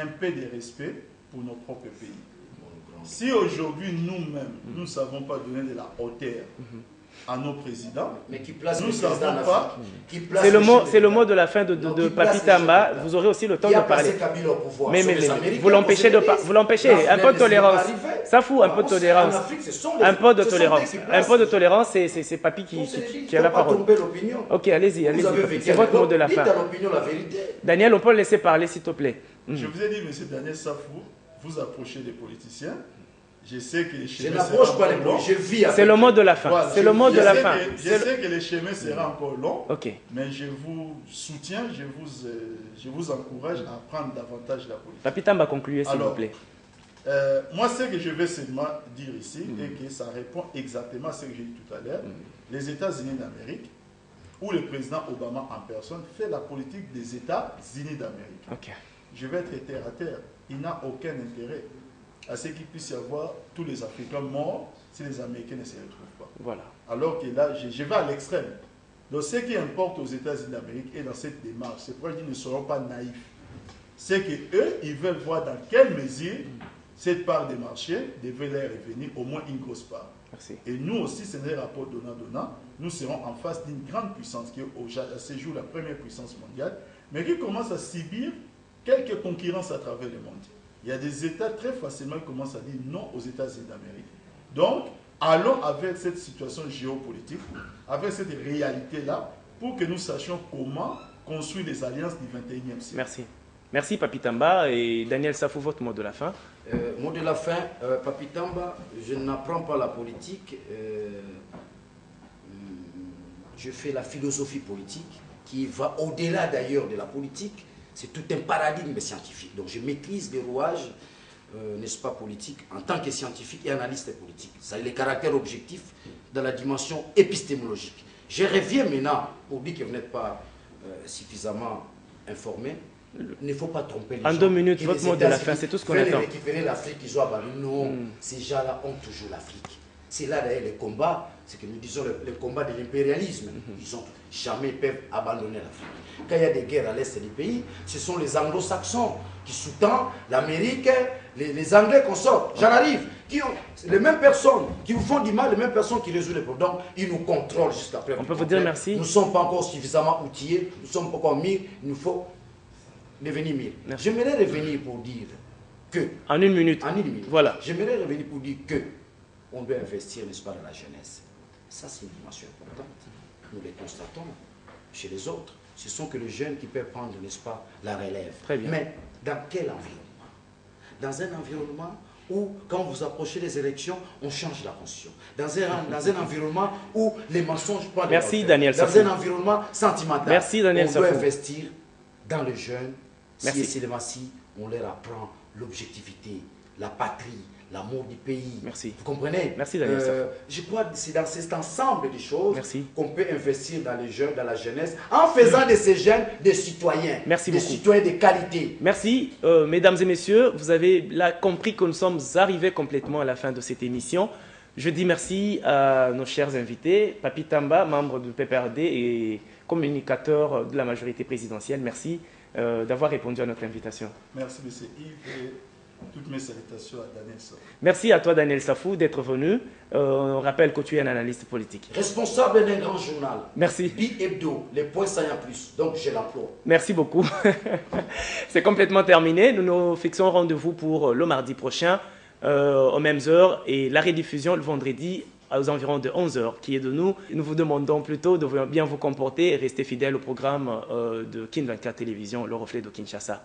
un peu de respect pour notre propre pays. Si aujourd'hui, nous-mêmes, nous ne savons pas donner de la hauteur à nos présidents, mais qui place nous le ne savons président pas. C'est le mot de la fin de Papi Tamba. Vous aurez aussi le temps de parler. Mais vous l'empêchez de parler. Vous l'empêchez. Un peu de tolérance. Ça fout un peu de tolérance. Un peu de tolérance. Un peu de tolérance, c'est Papi qui a la parole. Ok, allez-y. C'est votre mot de la fin. Daniel, on peut le laisser parler, s'il te plaît. Je vous ai dit, M. Daniel Safou, vous approchez des politiciens. Je sais que les chemins. Je n'approche pas les politiciens, je vis avec. C'est le mot de la fin. Voilà, c'est le mot de la fin. Je sais que les chemins seront encore longs. Ok. Mais je vous soutiens, je vous encourage à apprendre davantage la politique. Papi Tamba, concluez, s'il vous plaît. Moi, ce que je vais seulement dire ici, et que ça répond exactement à ce que j'ai dit tout à l'heure, les États-Unis d'Amérique, où le président Obama en personne fait la politique des États-Unis d'Amérique. Okay. Je vais être terre à terre. Il n'a aucun intérêt à ce qu'il puisse y avoir tous les Africains morts si les Américains ne se retrouvent pas. Voilà. Alors que là, je vais à l'extrême. Donc, ce qui importe aux États-Unis d'Amérique et dans cette démarche, c'est pourquoi ils ne seront pas naïfs. C'est qu'eux, ils veulent voir dans quelle mesure cette part des marchés devrait leur revenir au moins une grosse part. Merci. Et nous aussi, c'est des rapports donnant-donnant. Nous serons en face d'une grande puissance qui est à ce jour la première puissance mondiale, mais qui commence à subir quelques concurrences à travers le monde. Il y a des États très facilement qui commencent à dire non aux États-Unis d'Amérique. Donc, allons avec cette situation géopolitique, avec cette réalité-là, pour que nous sachions comment construire les alliances du 21e siècle. Merci. Merci Papi Tamba. Et Daniel Safou, votre mot de la fin. Mot de la fin, Papi Tamba, je n'apprends pas la politique, je fais la philosophie politique qui va au-delà d'ailleurs de la politique. C'est tout un paradigme scientifique. Donc je maîtrise les rouages, n'est-ce pas, politiques, en tant que scientifique et analyste politique. Ça a les caractères objectifs dans la dimension épistémologique. Je reviens maintenant pour dire que vous n'êtes pas suffisamment informé. Il ne faut pas tromper les gens. En 2 minutes, votre mot de la fin, c'est tout ce qu'on attend. Récupérer l'Afrique, ils ont abandonné. Non, ces gens-là ont toujours l'Afrique. C'est là d'ailleurs les combats, c'est que nous disons le combat de l'impérialisme. Ils n'ont jamais peuvent abandonner l'Afrique. Quand il y a des guerres à l'est du pays, ce sont les anglo-saxons qui sous-tendent l'Amérique, les Anglais qu'on sort. J'en arrive. Qui ont les mêmes personnes qui vous font du mal, les mêmes personnes qui résolvent les problèmes. Donc, ils nous contrôlent jusqu'à présent. On peut vous dire merci. Nous ne sommes pas encore suffisamment outillés, nous ne sommes pas encore mis, il nous faut devenir mieux. J'aimerais revenir pour dire que... En 1 minute. En 1 minute. Voilà. J'aimerais revenir pour dire que on doit investir, n'est-ce pas, dans la jeunesse. Ça, c'est une dimension importante. Nous les constatons chez les autres. Ce sont que les jeunes qui peuvent prendre, n'est-ce pas, la relève. Très bien. Mais dans quel environnement? Dans un environnement où, quand vous approchez les élections, on change la constitution. Dans un environnement où les mensonges prennent Merci, Daniel Safou. Dans un environnement sentimental. Merci, Daniel Safou. On doit investir dans les jeunes. Merci. Si on leur apprend l'objectivité, la patrie, l'amour du pays. Merci. Vous comprenez? Merci, Daniel Safou. Je crois que c'est dans cet ensemble de choses qu'on peut investir dans les jeunes, dans la jeunesse, en faisant de ces jeunes des citoyens. Merci des beaucoup. Citoyens de qualité. Merci, mesdames et messieurs. Vous avez là compris que nous sommes arrivés complètement à la fin de cette émission. Je dis merci à nos chers invités. Papi Tamba, membre du PPRD et communicateur de la majorité présidentielle. Merci d'avoir répondu à notre invitation. Merci, M. Yves. Et toutes mes salutations à Daniel Safou. Merci à toi, Daniel Safou, d'être venu. On rappelle que tu es un analyste politique. Responsable d'un grand journal. Merci. Bi-hebdo, les points saillants plus. Donc, je l'emploie. Merci beaucoup. C'est complètement terminé. Nous nous fixons rendez-vous pour le mardi prochain, aux mêmes heures, et la rediffusion le vendredi aux environs de 11 h, qui est de nous. Nous vous demandons plutôt de bien vous comporter et rester fidèle au programme de Kin 24 Télévision, le reflet de Kinshasa.